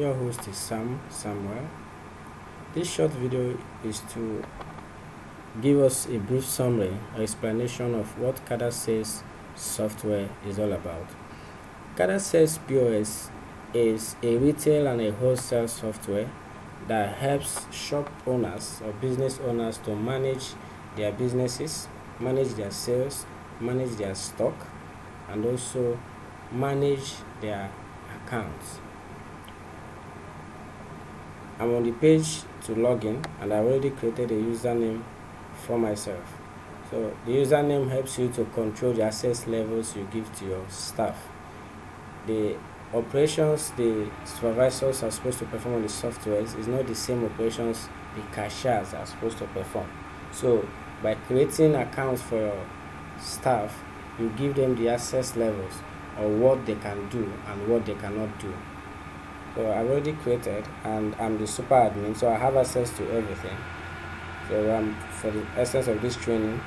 Your host is Samuel. This short video is to give us a brief summary or explanation of what Kada Sales software is all about. Kada Sales POS is a retail and a wholesale software that helps shop owners or business owners to manage their businesses, manage their sales, manage their stock, and also manage their accounts. I'm on the page to log in, and I've already created a username for myself. So the username helps you to control the access levels you give to your staff. The operations the supervisors are supposed to perform on the softwares is not the same operations the cashiers are supposed to perform. So by creating accounts for your staff, you give them the access levels or what they can do and what they cannot do. So I've already created, and I'm the super admin, so I have access to everything. So for the essence of this training,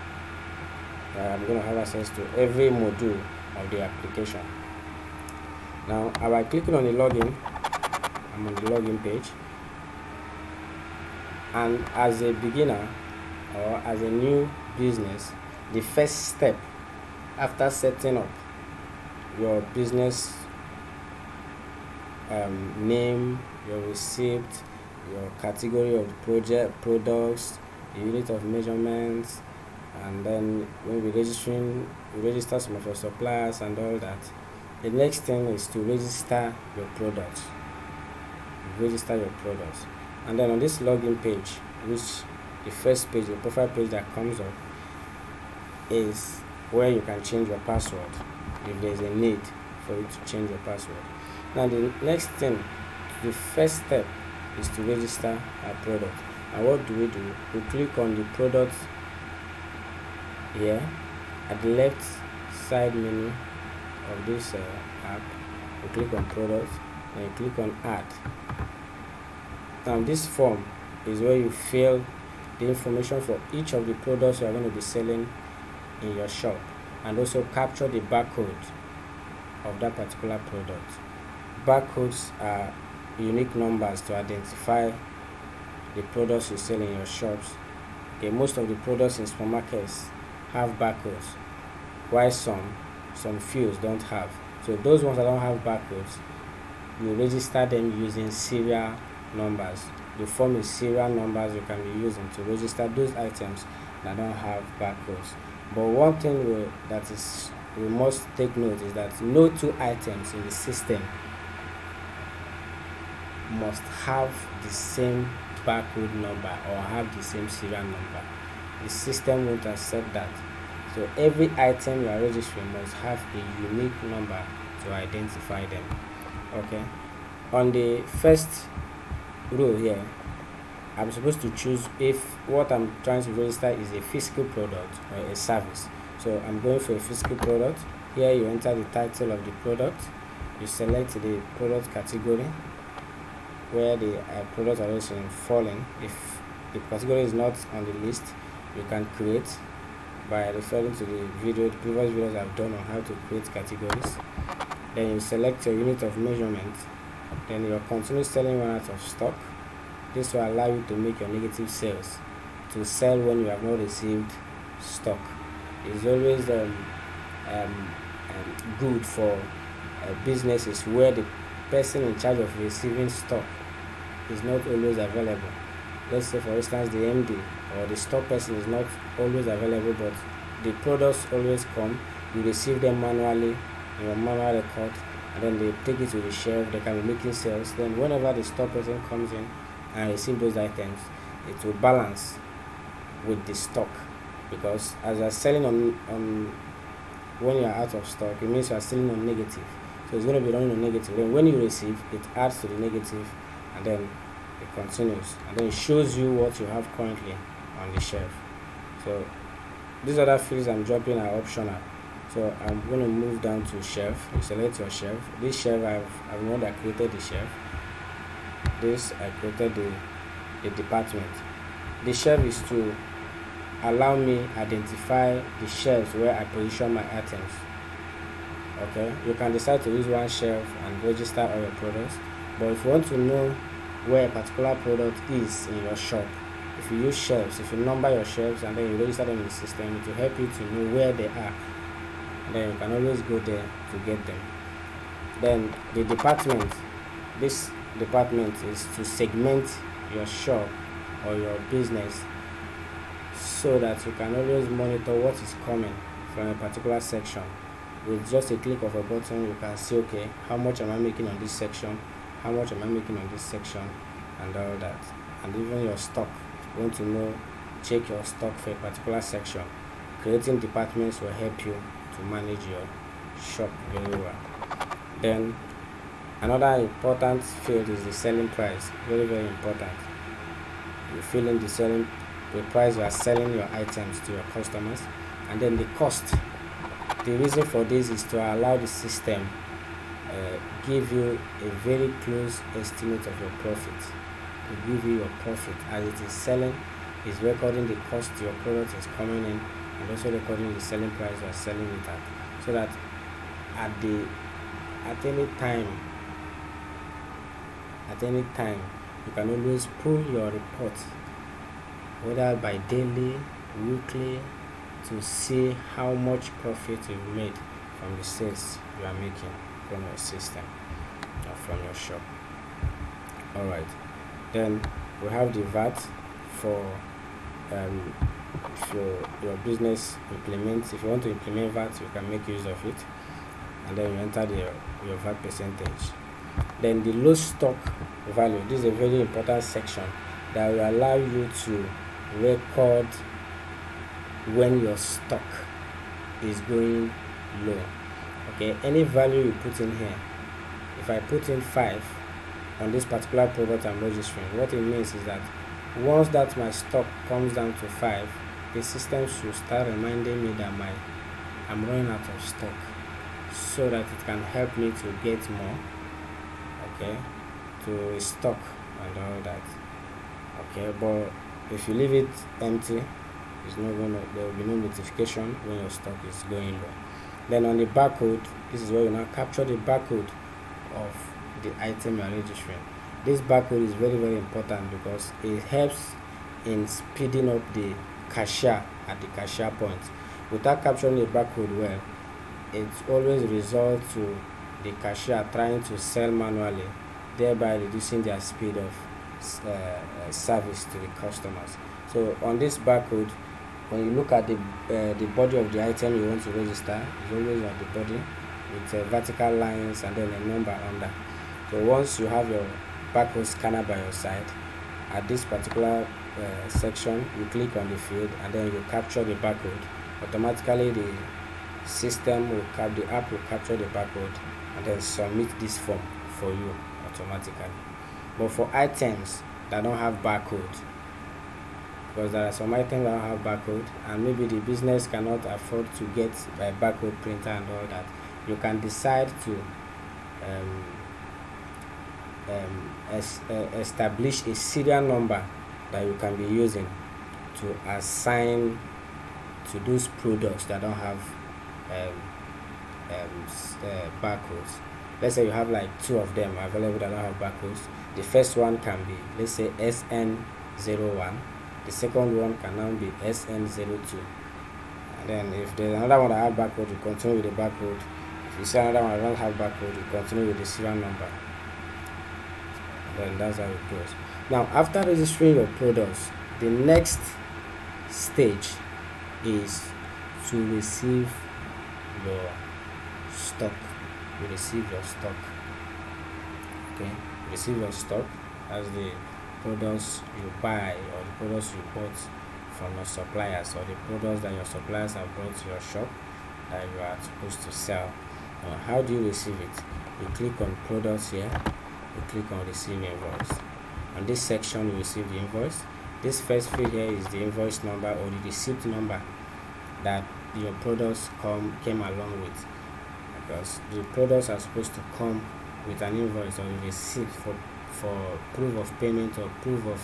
I'm going to have access to every module of the application. Now, by clicking on the login, I'm on the login page, and as a beginner or as a new business, the first step after setting up your business name, your receipt, your category of products, the unit of measurements, and then when we register some of your suppliers and all that. The next thing is to register your products. And then on this login page, which the first page, the profile page that comes up, is where you can change your password if there's a need for you to change your password. Now the next thing, the first step, is to register our product. And what do? We click on the product here at the left side menu of this app. We click on products and you click on add. Now this form is where you fill the information for each of the products you are going to be selling in your shop, and also capture the barcode of that particular product. Barcodes are unique numbers to identify the products you sell in your shops. Okay, most of the products in supermarkets have barcodes, while some few don't have. So those ones that don't have barcodes, you register them using serial numbers. The form is serial numbers you can be using to register those items that don't have barcodes. But one thing we must take note is that no two items in the system must have the same barcode number or have the same serial number. The system won't accept that. So every item you are registering must have a unique number to identify them. Okay. On the first row here, I'm supposed to choose if what I'm trying to register is a physical product or a service. So I'm going for a physical product. Here you enter the title of the product. You select the product category where the products are also falling. If the category is not on the list, you can create by referring to the previous videos I've done on how to create categories. Then you select your unit of measurement. Then you'll continue selling when out of stock. This will allow you to make your negative sales, to sell when you have not received stock. It's always good for businesses where the person in charge of receiving stock is not always available. Let's say, for instance, the MD or the stock person is not always available, but the products always come. You receive them manually in your manual record, and then they take it to the shelf. They can be making sales. Then whenever the stock person comes in and receive those items, it will balance with the stock, because as you are selling on when you are out of stock, it means you are selling on negative. So it's going to be running on negative. Then when you receive, it adds to the negative, and then it continues, and then it shows you what you have currently on the shelf. So these other fields I'm dropping are optional. So I'm going to move down to shelf. You select your shelf. This shelf, I've known that I created the shelf. This I created the department. The shelf is to allow me identify the shelves where I position my items. Okay, you can decide to use one shelf and register all your products, But if you want to know where a particular product is in your shop, if you use shelves, if you number your shelves and then you register them in the system, it will help you to know where they are, and then you can always go there to get them. Then the department, this department is to segment your shop or your business so that you can always monitor what is coming from a particular section. With just a click of a button, you can see, okay, how much am I making on this section, how much am I making on this section, and all that. And even your stock, you want to know, check your stock for a particular section. Creating departments will help you to manage your shop very well. Then another important field is the selling price. Very, very important. You fill in the price you are selling your items to your customers, and then the cost. The reason for this is to allow the system give you a very close estimate of your profit. To give you your profit as it is selling, is recording the cost your product is coming in, and also recording the selling price you are selling it at, so that at any time you can always pull your report, whether by daily, weekly, to see how much profit you've made from the sales you are making from your system or from your shop. Alright, then we have the VAT for if your business implements. If you want to implement VAT, you can make use of it, and then you enter your VAT percentage. Then the low stock value. This is a very important section that will allow you to record when your stock is going low. Okay, any value you put in here, if I put in 5 on this particular product I'm registering, what it means is that once that my stock comes down to 5, the system should start reminding me that I'm running out of stock, so that it can help me to get more, okay, to stock and all that. Okay, but if you leave it empty, there will be no notification when your stock is going low. Then on the barcode, this is where you now capture the barcode of the item you are registering. This barcode is very, very important because it helps in speeding up the cashier at the cashier point. Without capturing the barcode well, it always results to the cashier trying to sell manually, thereby reducing their speed of service to the customers. So on this barcode, when you look at the body of the item you want to register, it's always on the body with vertical lines and then a number under. So once you have your barcode scanner by your side, at this particular section, you click on the field and then you capture the barcode. Automatically the app will capture the barcode and then submit this form for you automatically. But for items that don't have barcode, because there are some items that don't have barcode and maybe the business cannot afford to get a barcode printer and all that, you can decide to establish a serial number that you can be using to assign to those products that don't have barcodes. Let's say you have like 2 of them available that don't have barcodes. The first one can be, let's say, SN01. The second one can now be SN02. And then if there's another one that has barcode, you continue with the barcode. If you see another one that don't have barcode, you continue with the serial number. And then that's how it goes. Now, after registering your products, the next stage is to receive your stock. You receive your stock. Okay, receive your stock as the products you buy or the products you bought from your suppliers, or the products that your suppliers have brought to your shop that you are supposed to sell. Now, how do you receive it? You click on products here, you click on receive invoice. On this section, you receive the invoice. This first field here is the invoice number or the receipt number that your products came along with, because the products are supposed to come with an invoice or a receipt for proof of payment or proof of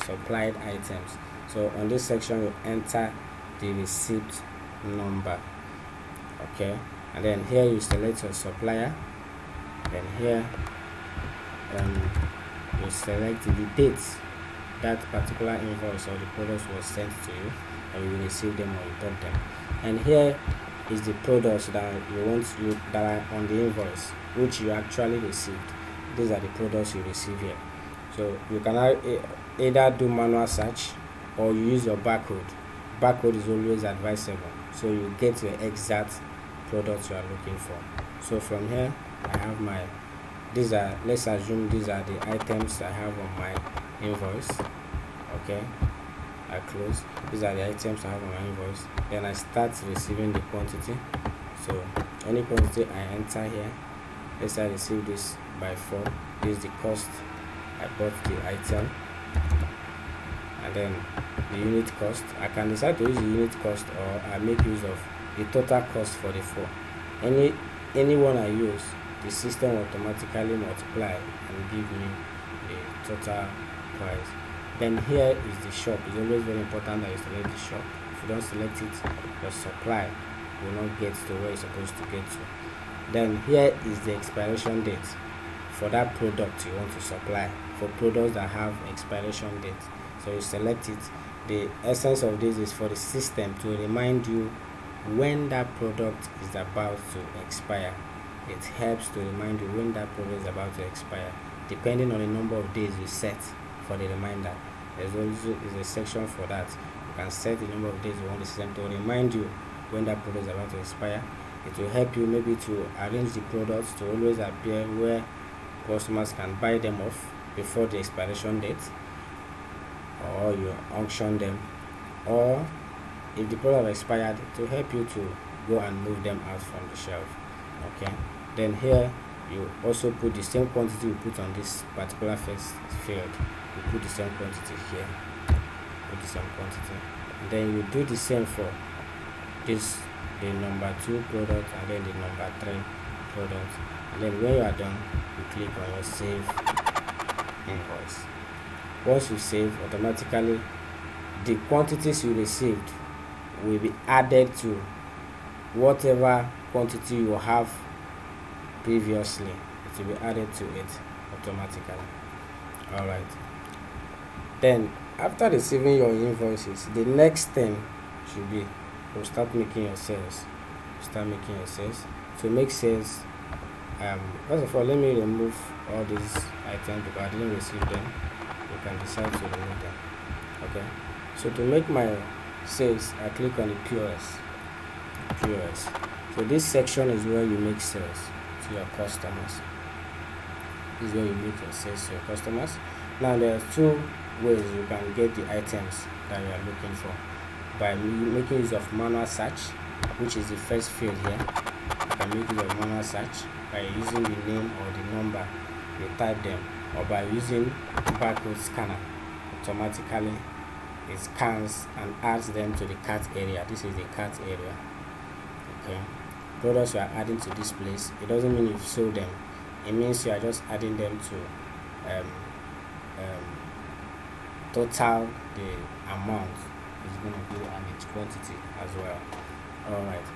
supplied items. So on this section, you enter the receipt number. Okay, and then here you select your supplier, then here you select the date that particular invoice or the product was sent to you, and you will receive them or return them. And here is the products that that are on the invoice, which you actually received. These are the products you receive here. So you can either do manual search or you use your barcode. Barcode is always advisable, so you get your exact products you are looking for. So from here, I have let's assume these are the items I have on my invoice. Okay, I close. These are the items I have on my invoice. Then I start receiving the quantity. So any quantity I enter here, let's say I receive this by 4. This is the cost I bought the item, and then the unit cost. I can decide to use the unit cost, or I make use of the total cost for the 4. Any one I use, the system will automatically multiply and give me the total price. Then here is the shop. It's always very important that you select the shop. If you don't select it, your supply will not get to where it's supposed to get to. Then here is the expiration date for that product you want to supply, for products that have expiration date. So you select it. The essence of this is for the system to remind you when that product is about to expire. It helps to remind you when that product is about to expire, depending on the number of days you set for the reminder. There's also a section for that. You can set the number of days you want the system to remind you when that product is about to expire. It will help you maybe to arrange the products to always appear where customers can buy them off before the expiration date, or you auction them, or if the product expired, to help you to go and move them out from the shelf. Okay, then here you also put the same quantity you put on this particular first field. You put the same quantity here, put the same quantity, and then you do the same for this, the number 2 product, and then the number 3 product. And then when you are done, you click on your save invoice. Once you save, automatically the quantities you received will be added to whatever quantity you have previously. It will be added to it automatically. Alright, then after receiving your invoices, the next thing should be to start making your sales. To make sales, first of all, let me remove all these items because I didn't receive them. You can decide to remove them. Okay, so to make my sales, I click on the POS. So this section is where you make sales to your customers. This is where you make your sales to your customers. Now there are 2 ways you can get the items that you are looking for: by making use of manual search, which is the first field here. You can make use of manual search by using the name or the number, you type them, or by using barcode scanner. Automatically it scans and adds them to the cart area. This is the cart area. Okay, products you are adding to this place, it doesn't mean you've sold them. It means you are just adding them to total the amount is going to be, and its quantity as well. Alright,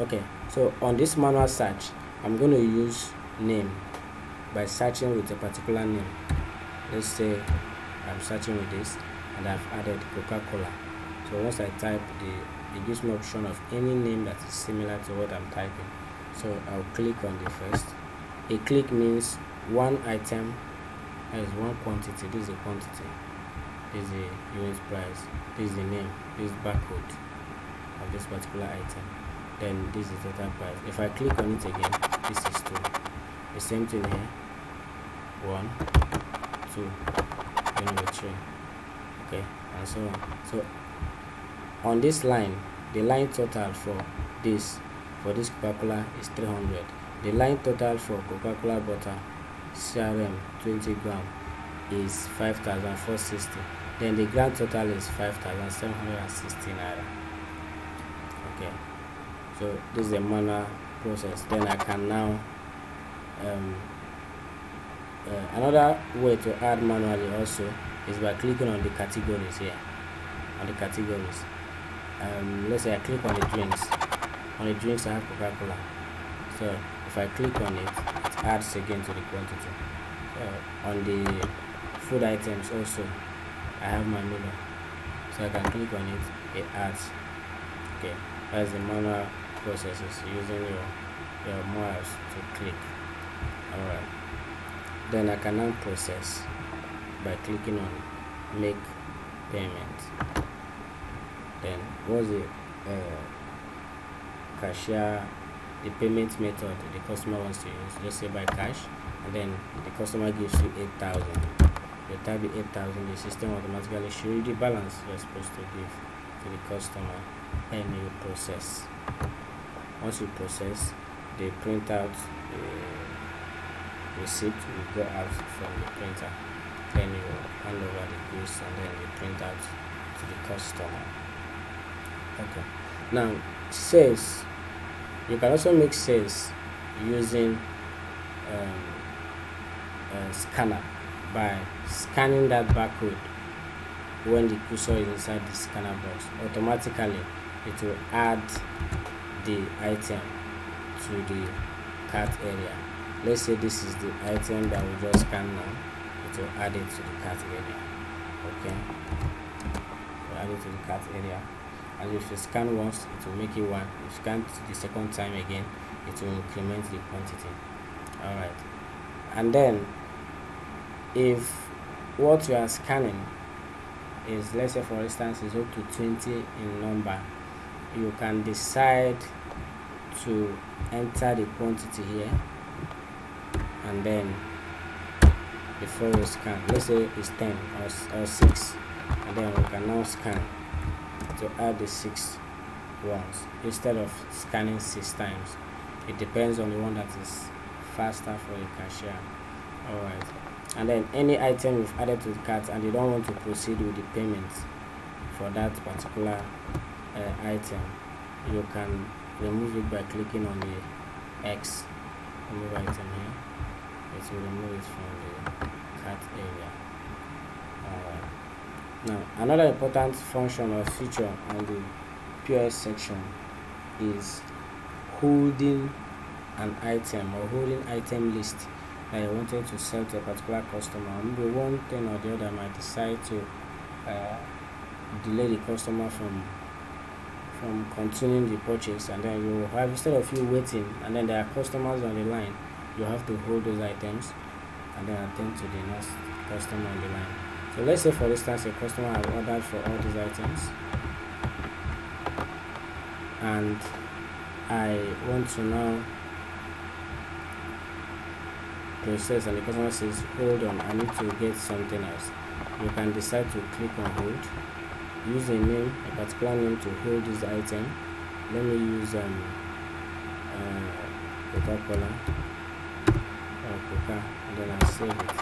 okay, so on this manual search, I'm going to use name by searching with a particular name. Let's say I'm searching with this and I've added Coca-Cola. So once I type it gives me option of any name that is similar to what I'm typing. So I'll click on the first. A click means one item, that is one quantity. This is the quantity, this is the unit price, this is the name, this is barcode of this particular item, then this is the total price. If I click on it again, this is 2. The same thing here, 1, 2, then the 3. Okay, and so on. So on this line, the line total for this Coca-Cola is 300. The line total for Coca-Cola butter CRM 20 gram is 5,460. Then the grand total is 5,760 naira. Okay, so this is the manual process. Then I can now another way to add manually also is by clicking on the categories here. On the categories, let's say I click on the drinks. On the drinks I have Coca-Cola. So if I click on it, it adds again to the quantity. So on the food items also, I have my menu, so I can click on it, it adds. Okay, that's the manual processes using your mouse to click. Alright, then I can now process by clicking on make payment. Then what's the cashier, the payment method the customer wants to use? Let's say by cash, and then the customer gives you 8,000. You type the 8,000, the system automatically show you the balance you're supposed to give to the customer, and you process. Once you process, they print out the receipt will go out from the printer. Then you hand over the goods, and then you print out to the customer. Okay. Now sales, you can also make sales using a scanner by scanning that barcode. When the cursor is inside the scanner box, automatically it will add the item to the cart area. Let's say this is the item that we just scan now, it will add it to the cart area. Okay, we'll add it to the cart area, and if you scan once, it will make it 1. If you scan the second time again, it will increment the quantity. Alright, and then if what you are scanning is, let's say for instance, is up to 20 in number, you can decide to enter the quantity here, and then before you scan, let's say it's 10 or 6, and then we can now scan to add the 6 ones instead of scanning 6 times. It depends on the one that is faster for the cashier. Alright, and then any item you've added to the cart and you don't want to proceed with the payment for that particular item, you can remove it by clicking on the X, remove item here. It will remove it from the cart area. Alright, now another important function or feature on the POS section is holding an item or holding item list that you wanted to sell to a particular customer. Maybe one thing or the other might decide to delay the customer from continuing the purchase, and then you have, instead of you waiting and then there are customers on the line, you have to hold those items and then attend to the next customer on the line. So let's say for instance a customer has ordered for all these items, and I want to now process, and the customer says hold on, I need to get something else. You can decide to click on hold, use a name, a particular name to hold this item. Let me use Coca-Cola or Coca, and then I save it.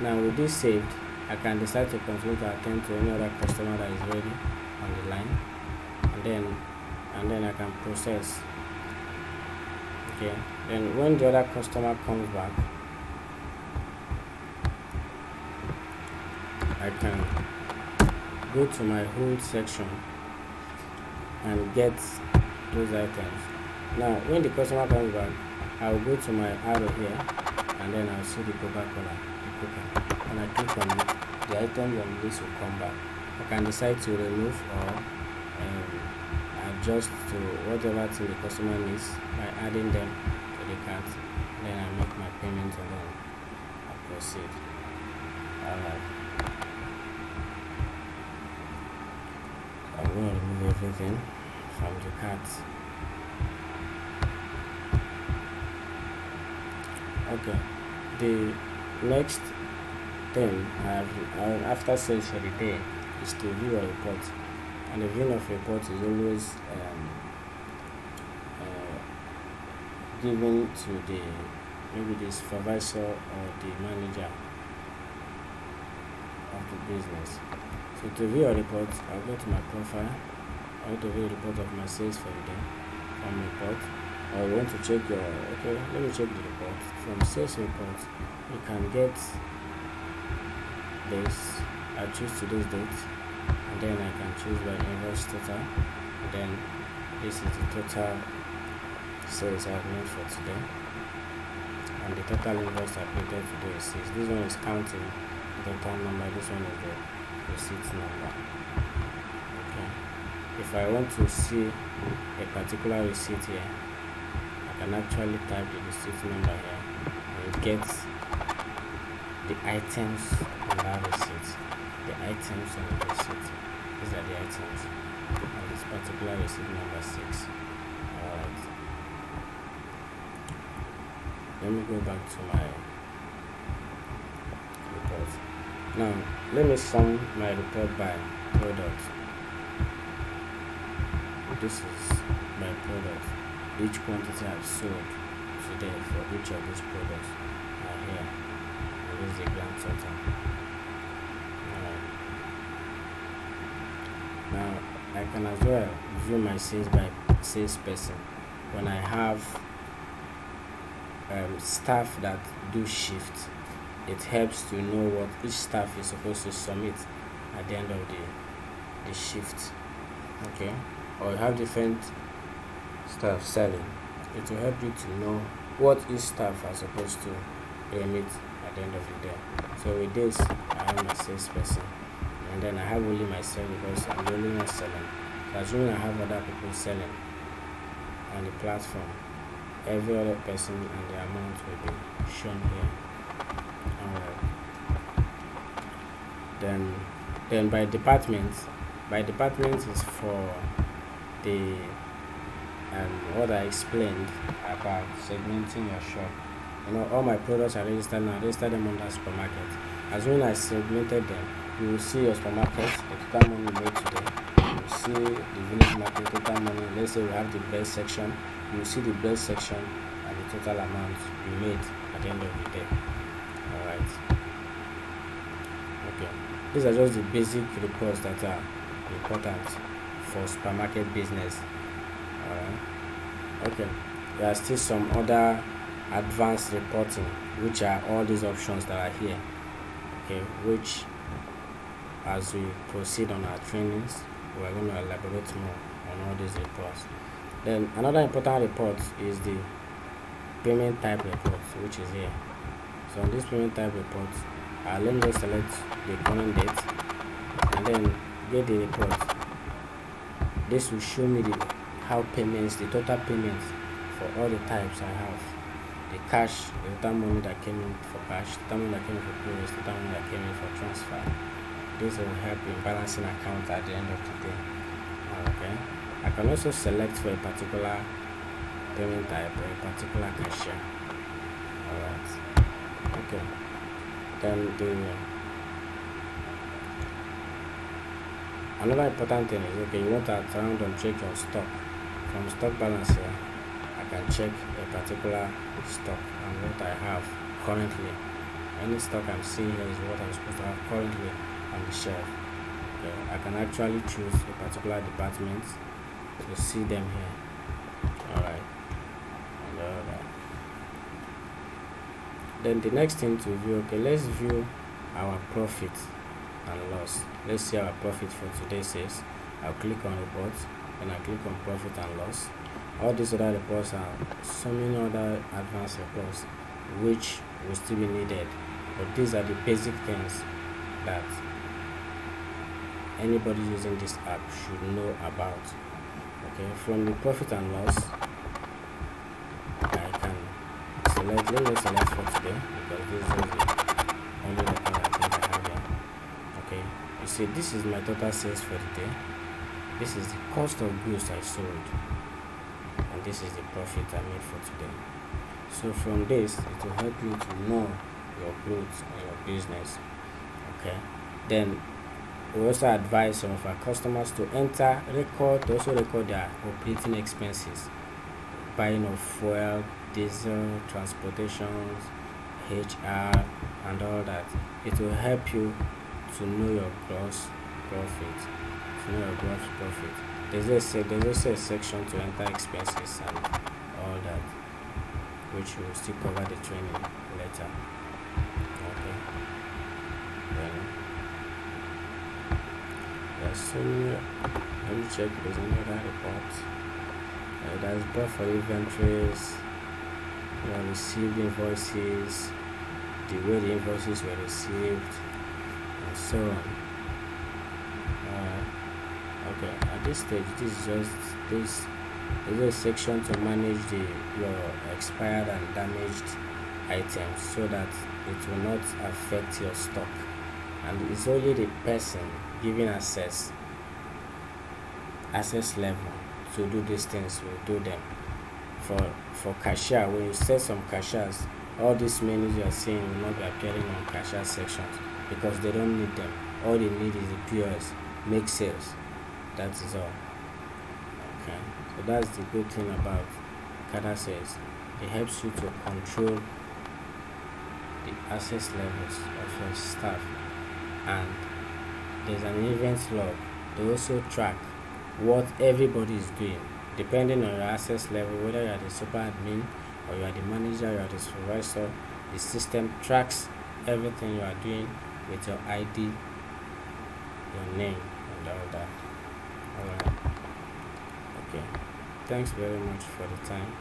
Now with this saved, I can decide to continue to attend to any other customer that is ready on the line, and then I can process. Okay, then when the other customer comes back, I can go to my hold section and get those items. Now when the customer comes back, I will go to my arrow here, and then I'll see the Coca-Cola, the Coca. When I click on it, the items on the list will come back. I can decide to remove or adjust to whatever thing the customer needs by adding them to the cart. Then I make my payment, and then I proceed. Alright, I'm going to remove everything from the cart. Okay, the next thing after sales for the day is to view a report, and the viewing of report is always given to maybe the supervisor or the manager of the business. So to view a report, I'll go to my profile. I want to view a report of my sales for the day from report. Or you want to check your, okay, let me check the report. From sales report, you can get this. I choose today's date, and then I can choose by invoice total, and then this is the total sales I've made for today. and the total invoice updated today is 6. This one is counting the total number, this one is the receipt number. Okay, if I want to see a particular receipt here, I can actually type the receipt number here and get the items on that receipt. The items on the receipt. These are the items on this particular receipt number 6. Alright. Let me go back to my report. Now, let me sum my report by product. This is my product. Each quantity I've sold today for each of these products are here. And this is the grand total. Now, I can as well view my sales by salesperson. When I have staff that do shift, it helps to know what each staff is supposed to submit at the end of the shift. Okay, or you have different staff selling, it will help you to know what each staff are supposed to remit at the end of the day. So with this, I have my salesperson, and then I have only myself because I'm the only one selling. So assuming I have other people selling on the platform, every other person and the amount will be shown here. Then by department is for the what I explained about segmenting your shop. All my products are registered now. I registered them under supermarket. As when I segmented them, you will see your supermarket, the total money made today. You will see the village market, total money. Let's say we have the best section. You will see the best section and the total amount you made at the end of the day. Alright. Okay. These are just the basic reports that are important for supermarket business. Alright. Okay. There are still some other advanced reporting, which are all these options that are here. Okay, which as we proceed on our trainings, we are going to elaborate more on all these reports. Then another important report is the payment type report, which is here. So on this payment type report, let me just select the current date and then get the report. This will show me the total payments for all the types I have. The cash, the total money that came in for cash, the total money that came in for payments, the total money that came in for transfer. This will help in balancing accounts at the end of the day. Okay. I can also select for a particular payment type or a particular cashier. Alright. Okay. Then another important thing is, okay, you want to around and check your stock. From stock balance here, I can check a particular stock and what I have currently. Any stock I'm seeing here is what I'm supposed to have currently on the shelf. Okay. I can actually choose a particular department to see them here. Alright. Then the next thing to view, okay, let's view our profit and loss. Let's see our profit for today's sales. I'll click on reports and I'll click on profit and loss. All these other reports are so many other advanced reports which will still be needed, but these are the basic things that anybody using this app should know about. Okay, from the profit and loss, I can select, let me select for today because this is the only report I think I have here. Okay, you see this is my total sales for the day. This is the cost of goods I sold, and this is the profit I made for today. So from this, it will help you to know your growth and your business. Okay, then we also advise some of our customers to also record their operating expenses, buying of fuel, diesel, transportations, HR, and all that. It will help you to know your gross profit. There's also a section to enter expenses and all that, which will still cover the training later. Okay. Then so let me check if there's any other report. That's both for inventories, received invoices, the way the invoices were received, and so on. Okay, at this stage, this is a section to manage your expired and damaged items so that it will not affect your stock, and it's only the person giving access level to do these things will do them. For cashier, when you set some cashiers, all these menus you are seeing will not be appearing on cashier sections because they don't need them. All they need is the POS, make sales. That is all. Okay, so that's the good thing about Kada Sales. It helps you to control the access levels of your staff, and there's an event log. They also track what everybody is doing depending on your access level, whether you are the super admin or you are the manager, you are the supervisor. The system tracks everything you are doing with your ID, your name, and all that. Alright. Okay. Thanks very much for the time.